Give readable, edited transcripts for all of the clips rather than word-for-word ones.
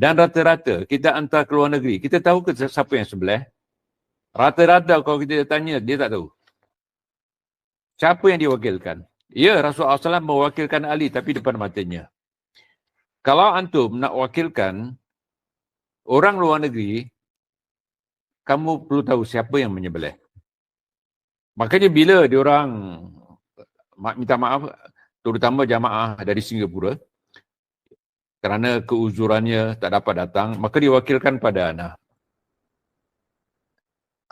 Dan rata-rata kita hantar ke luar negeri, kita tahu ke siapa yang sebelah? Rata-rata kalau kita tanya, dia tak tahu. Siapa yang diwakilkan? Ya, Rasulullah SAW mewakilkan Ali tapi depan matanya. Kalau antum nak wakilkan orang luar negeri, kamu perlu tahu siapa yang menyebelah. Makanya bila diorang minta maaf, terutama jamaah dari Singapura, kerana keuzurannya tak dapat datang, maka diwakilkan pada ana.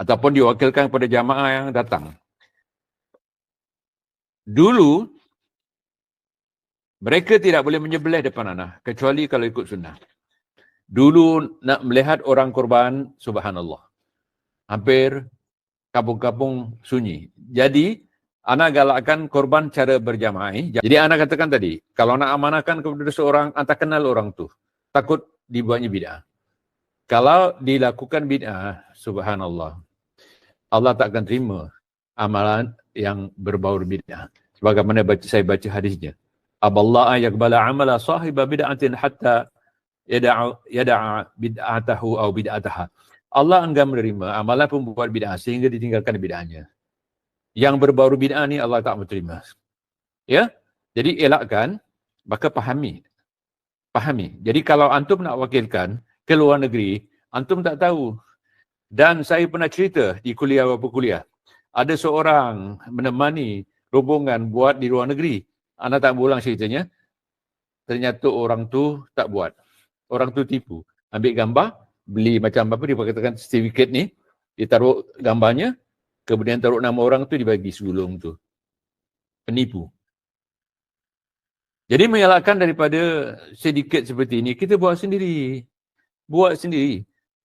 Ataupun diwakilkan kepada jamaah yang datang. Dulu, mereka tidak boleh menyebelah depan ana, kecuali kalau ikut sunnah. Dulu nak melihat orang korban, subhanallah. Hampir kampung-kampung sunyi. Jadi, ana galakkan korban cara berjamaah. Jadi, ana katakan tadi, kalau nak amanahkan kepada seorang, anda kenal orang tu. Takut dibuatnya bid'ah. Kalau dilakukan bid'ah, subhanallah, Allah tak akan terima amalan yang berbau bid'ah. Sebagaimana saya baca hadisnya. Aballaha yaqbala amala sahiba bid'atin hatta yada'a bid'atahu atau bid'ataha. Allah enggan menerima amalan pembuat bid'ah sehingga ditinggalkan bid'ahnya. Yang berbau bid'ah ni Allah tak menerima. Ya? Jadi elakkan, maka pahami. Jadi kalau antum nak wakilkan ke luar negeri, antum tak tahu. Dan saya pernah cerita di kuliah beberapa kuliah. Ada seorang menemani rombongan buat di luar negeri. Anda tak berulang ceritanya. Ternyata orang tu tak buat. Orang tu tipu. Ambil gambar, beli macam apa, dia katakan sertifikat ni, dia taruh gambarnya, kemudian taruh nama orang tu, dibagi segulung tu. Penipu. Jadi mengelakkan daripada sedikit seperti ini, kita buat sendiri.